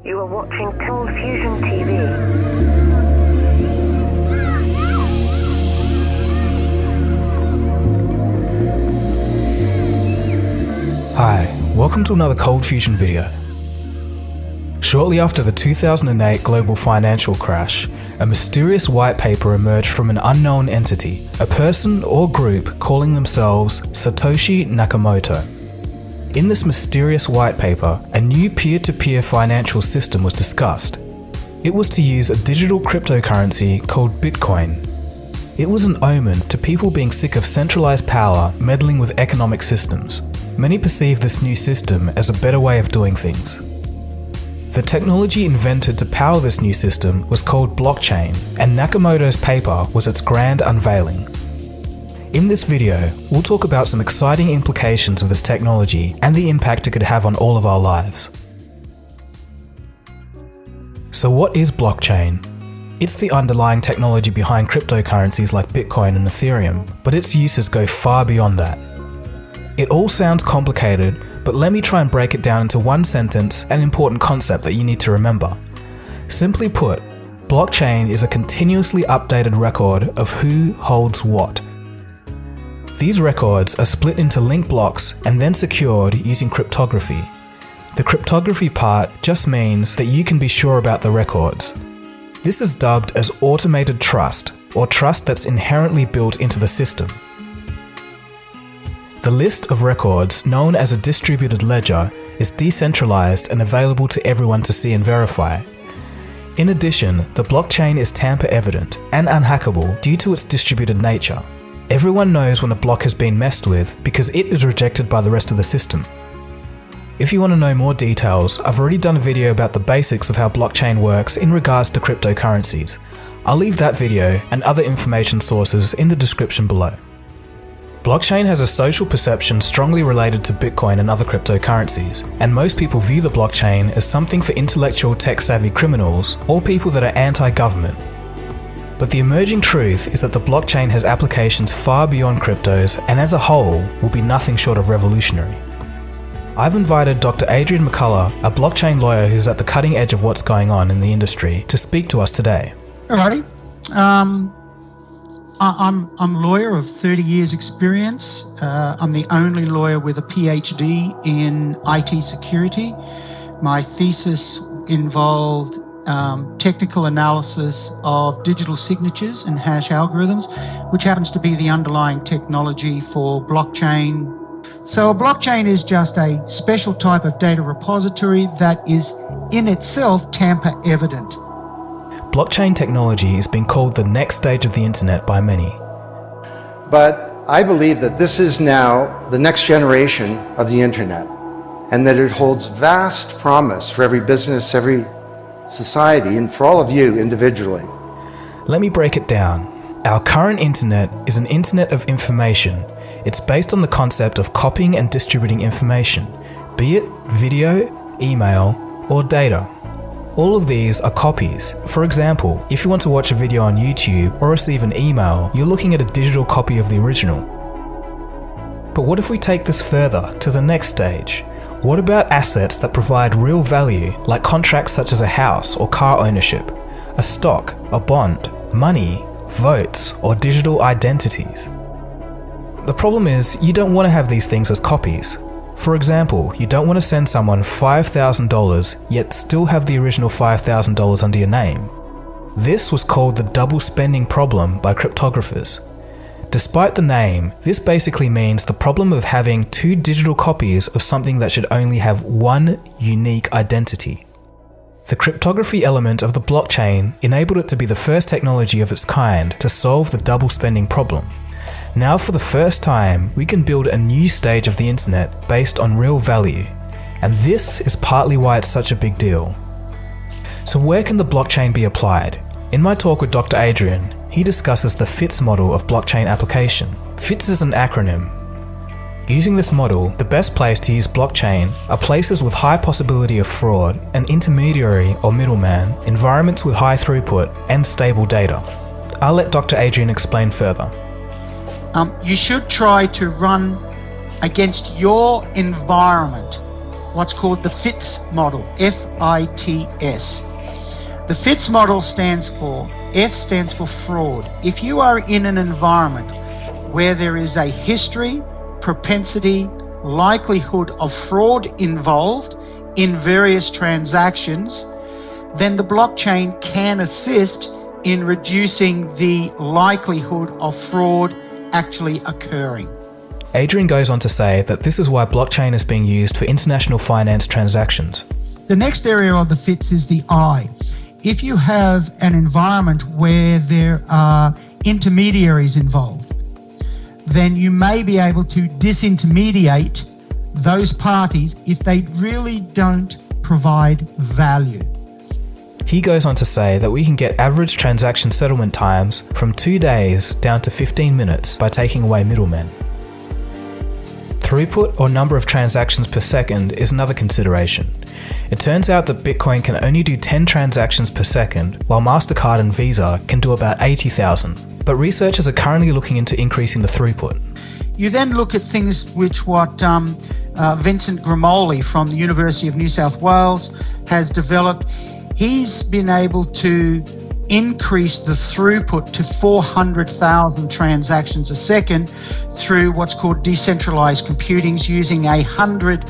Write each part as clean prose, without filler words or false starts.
You are watching Cold Fusion TV. Hi, welcome to another Cold Fusion video. Shortly after the 2008 global financial crash, a mysterious white paper emerged from an unknown entity, a person or group calling themselves Satoshi Nakamoto. In this mysterious white paper, a new peer-to-peer financial system was discussed. It was to use a digital cryptocurrency called Bitcoin. It was an omen to people being sick of centralized power meddling with economic systems. Many perceived this new system as a better way of doing things. The technology invented to power this new system was called blockchain, and Nakamoto's paper was its grand unveiling. In this video, we'll talk about some exciting implications of this technology and the impact it could have on all of our lives. So what is blockchain? It's the underlying technology behind cryptocurrencies like Bitcoin and Ethereum, but its uses go far beyond that. It all sounds complicated, but let me try and break it down into one sentence, an important concept that you need to remember. Simply put, blockchain is a continuously updated record of who holds what. These records are split into linked blocks and then secured using cryptography. The cryptography part just means that you can be sure about the records. This is dubbed as automated trust, or trust that's inherently built into the system. The list of records, known as a distributed ledger, is decentralized and available to everyone to see and verify. In addition, the blockchain is tamper-evident and unhackable due to its distributed nature. Everyone knows when a block has been messed with because it is rejected by the rest of the system. If you want to know more details, I've already done a video about the basics of how blockchain works in regards to cryptocurrencies. I'll leave that video and other information sources in the description below. Blockchain has a social perception strongly related to Bitcoin and other cryptocurrencies, and most people view the blockchain as something for intellectual tech-savvy criminals or people that are anti-government. But the emerging truth is that the blockchain has applications far beyond cryptos and as a whole will be nothing short of revolutionary. I've invited Dr. Adrian McCullough, a blockchain lawyer who's at the cutting edge of what's going on in the industry, to speak to us today. Alrighty. I'm a lawyer of 30 years experience. I'm the only lawyer with a PhD in IT security. My thesis involved technical analysis of digital signatures and hash algorithms, which happens to be the underlying technology for blockchain. So a blockchain is just a special type of data repository that is in itself tamper evident. Blockchain technology is being called the next stage of the internet by many. But I believe that this is now the next generation of the internet, and that it holds vast promise for every business, every society, and for all of you individually. Let me break it down. Our current internet is an internet of information. It's based on the concept of copying and distributing information, be it video, email, or data. All of these are copies. For example, if you want to watch a video on YouTube or receive an email, you're looking at a digital copy of the original. But what if we take this further to the next stage? What about assets that provide real value, like contracts such as a house or car ownership, a stock, a bond, money, votes, or digital identities? The problem is, you don't want to have these things as copies. For example, you don't want to send someone $5,000 yet still have the original $5,000 under your name. This was called the double spending problem by cryptographers. Despite the name, this basically means the problem of having two digital copies of something that should only have one unique identity. The cryptography element of the blockchain enabled it to be the first technology of its kind to solve the double spending problem. Now for the first time, we can build a new stage of the internet based on real value, and this is partly why it's such a big deal. So where can the blockchain be applied? In my talk with Dr. Adrian, he discusses the FITS model of blockchain application. FITS is an acronym. Using this model, the best place to use blockchain are places with high possibility of fraud, an intermediary or middleman, environments with high throughput, and stable data. I'll let Dr. Adrian explain further. You should try to run against your environment what's called the FITS model, F-I-T-S. The FITS model stands for, F stands for fraud. If you are in an environment where there is a history, propensity, likelihood of fraud involved in various transactions, then the blockchain can assist in reducing the likelihood of fraud actually occurring. Adrian goes on to say that this is why blockchain is being used for international finance transactions. The next area of the FITS is the I. If you have an environment where there are intermediaries involved, then you may be able to disintermediate those parties if they really don't provide value. He goes on to say that we can get average transaction settlement times from 2 days down to 15 minutes by taking away middlemen. Throughput, or number of transactions per second, is another consideration. It turns out that Bitcoin can only do 10 transactions per second, while MasterCard and Visa can do about 80,000. But researchers are currently looking into increasing the throughput. You then look at things which Vincent Grimoli from the University of New South Wales has developed. He's been able to increase the throughput to 400,000 transactions a second through what's called decentralized computing, using 100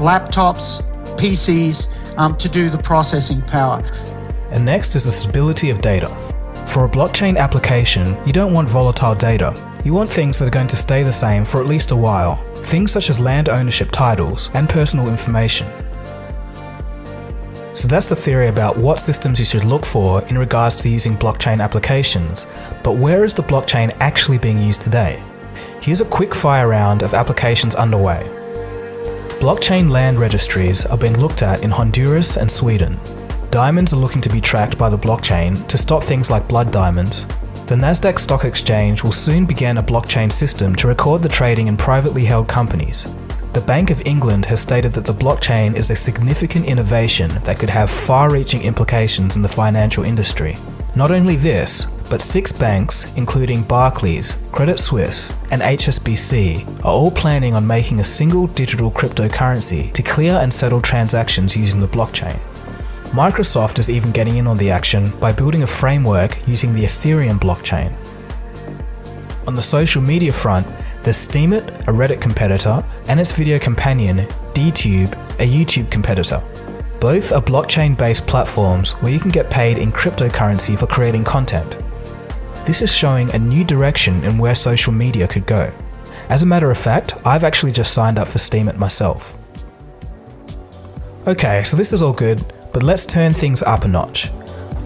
laptops, PCs to do the processing power. And next is the stability of data. For a blockchain application, you don't want volatile data. You want things that are going to stay the same for at least a while. Things such as land ownership titles and personal information. So that's the theory about what systems you should look for in regards to using blockchain applications. But where is the blockchain actually being used today? Here's a quick fire round of applications underway. Blockchain land registries are being looked at in Honduras and Sweden. Diamonds are looking to be tracked by the blockchain to stop things like blood diamonds. The Nasdaq Stock Exchange will soon begin a blockchain system to record the trading in privately held companies. The Bank of England has stated that the blockchain is a significant innovation that could have far-reaching implications in the financial industry. Not only this, but 6 banks, including Barclays, Credit Suisse, and HSBC, are all planning on making a single digital cryptocurrency to clear and settle transactions using the blockchain. Microsoft is even getting in on the action by building a framework using the Ethereum blockchain. On the social media front, there's Steemit, a Reddit competitor, and its video companion, DTube, a YouTube competitor. Both are blockchain-based platforms where you can get paid in cryptocurrency for creating content. This is showing a new direction in where social media could go. As a matter of fact, I've actually just signed up for Steemit myself. Okay, so this is all good, but let's turn things up a notch.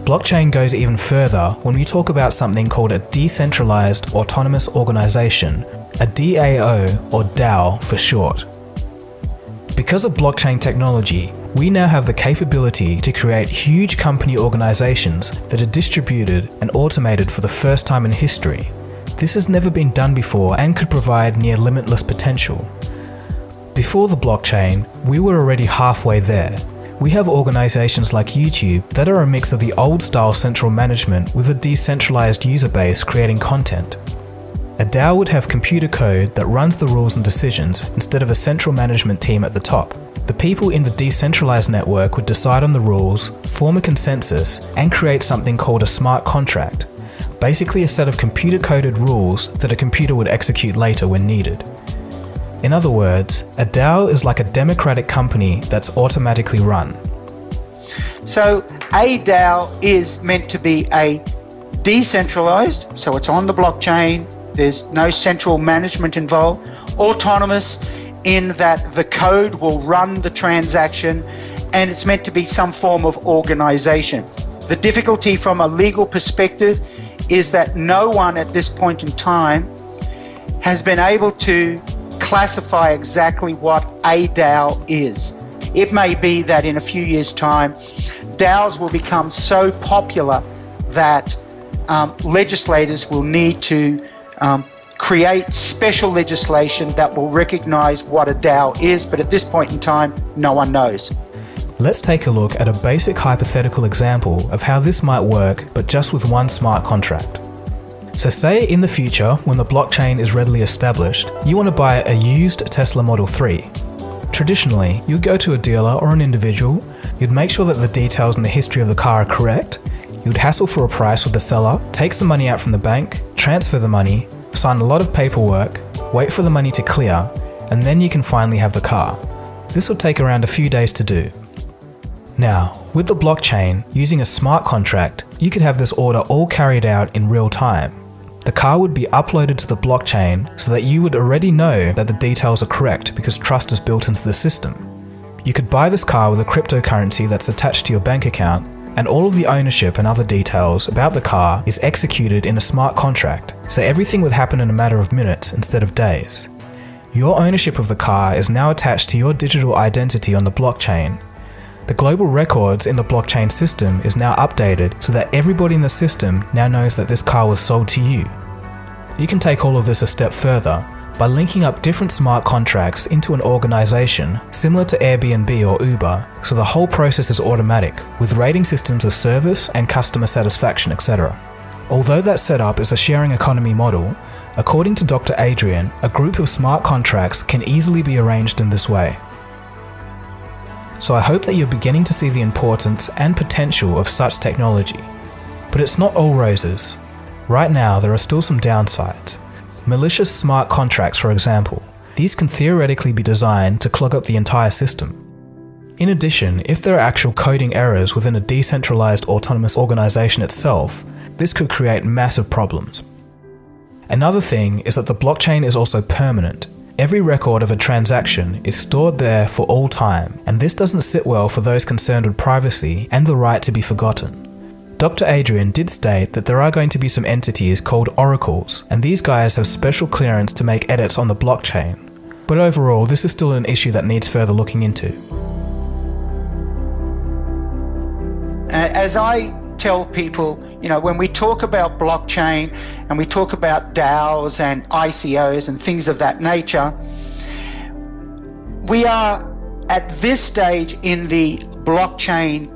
Blockchain goes even further when we talk about something called a decentralized autonomous organization, a DAO or DAO for short. Because of blockchain technology, we now have the capability to create huge company organizations that are distributed and automated for the first time in history. This has never been done before and could provide near limitless potential. Before the blockchain, we were already halfway there. We have organizations like YouTube that are a mix of the old-style central management with a decentralized user base creating content. A DAO would have computer code that runs the rules and decisions instead of a central management team at the top. The people in the decentralized network would decide on the rules, form a consensus, and create something called a smart contract, basically a set of computer-coded rules that a computer would execute later when needed. In other words, a DAO is like a democratic company that's automatically run. So a DAO is meant to be a decentralized, so it's on the blockchain, there's no central management involved, autonomous in that the code will run the transaction, and it's meant to be some form of organization. The difficulty from a legal perspective is that no one at this point in time has been able to classify exactly what a DAO is. It may be that in a few years' time, DAOs will become so popular that legislators will need to create special legislation that will recognize what a DAO is, but at this point in time, no one knows. Let's take a look at a basic hypothetical example of how this might work, but just with one smart contract. So say in the future, when the blockchain is readily established, you want to buy a used Tesla Model 3. Traditionally, you'd go to a dealer or an individual, you'd make sure that the details and the history of the car are correct, you'd hassle for a price with the seller, take some money out from the bank, transfer the money, sign a lot of paperwork, wait for the money to clear, and then you can finally have the car. This will take around a few days to do. Now, with the blockchain, using a smart contract, you could have this order all carried out in real time. The car would be uploaded to the blockchain so that you would already know that the details are correct because trust is built into the system. You could buy this car with a cryptocurrency that's attached to your bank account, and all of the ownership and other details about the car is executed in a smart contract, so everything would happen in a matter of minutes instead of days. Your ownership of the car is now attached to your digital identity on the blockchain. The global records in the blockchain system is now updated so that everybody in the system now knows that this car was sold to you. You can take all of this a step further by linking up different smart contracts into an organization similar to Airbnb or Uber, so the whole process is automatic, with rating systems of service and customer satisfaction, etc. Although that setup is a sharing economy model, according to Dr. Adrian, a group of smart contracts can easily be arranged in this way. So I hope that you're beginning to see the importance and potential of such technology. But it's not all roses. Right now, there are still some downsides. Malicious smart contracts, for example. These can theoretically be designed to clog up the entire system. In addition, if there are actual coding errors within a decentralized autonomous organization itself, this could create massive problems. Another thing is that the blockchain is also permanent. Every record of a transaction is stored there for all time, and this doesn't sit well for those concerned with privacy and the right to be forgotten. Dr. Adrian did state that there are going to be some entities called oracles, and these guys have special clearance to make edits on the blockchain. But overall, this is still an issue that needs further looking into. As I tell people, when we talk about blockchain and we talk about DAOs and ICOs and things of that nature, we are at this stage in the blockchain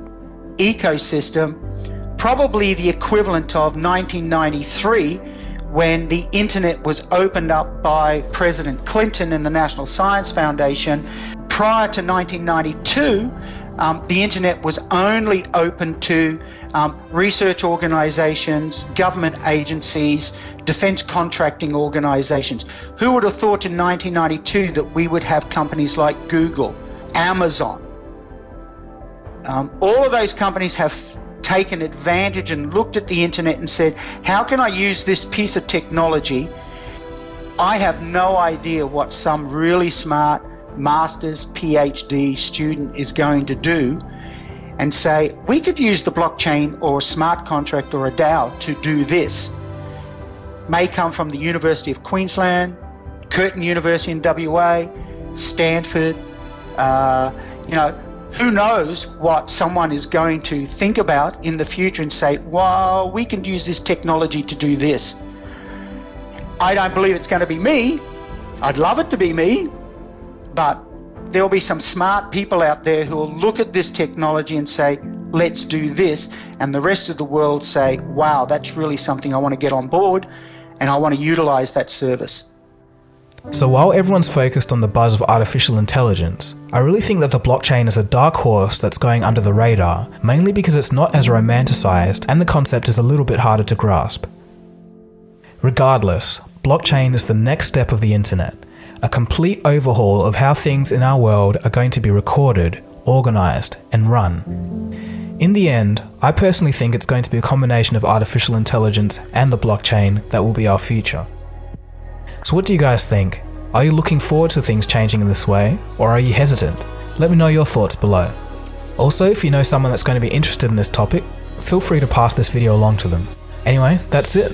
ecosystem probably the equivalent of 1993 when the internet was opened up by President Clinton and the National Science Foundation. Prior to 1992, the internet was only open to research organizations, government agencies, defense contracting organizations. Who would have thought in 1992 that we would have companies like Google, Amazon? All of those companies have taken advantage and looked at the internet and said, how can I use this piece of technology? I have no idea what some really smart master's PhD student is going to do, and say, we could use the blockchain or a smart contract or a DAO to do this. May come from the University of Queensland, Curtin University in WA, Stanford, who knows what someone is going to think about in the future and say, wow, we can use this technology to do this. I don't believe it's going to be me. I'd love it to be me, but there will be some smart people out there who will look at this technology and say, let's do this, and the rest of the world say, wow, that's really something I want to get on board and I want to utilize that service. So while everyone's focused on the buzz of artificial intelligence, I really think that the blockchain is a dark horse that's going under the radar, mainly because it's not as romanticized and the concept is a little bit harder to grasp. Regardless, blockchain is the next step of the internet, a complete overhaul of how things in our world are going to be recorded, organized, and run. In the end, I personally think it's going to be a combination of artificial intelligence and the blockchain that will be our future. So what do you guys think? Are you looking forward to things changing in this way, or are you hesitant? Let me know your thoughts below. Also, if you know someone that's going to be interested in this topic, feel free to pass this video along to them. Anyway, that's it.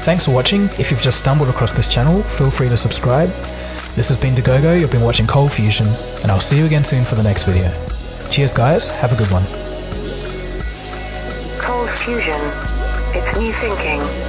Thanks for watching. If you've just stumbled across this channel, feel free to subscribe. This has been Dagogo, you've been watching Cold Fusion, and I'll see you again soon for the next video. Cheers guys, have a good one. Cold Fusion. It's new thinking.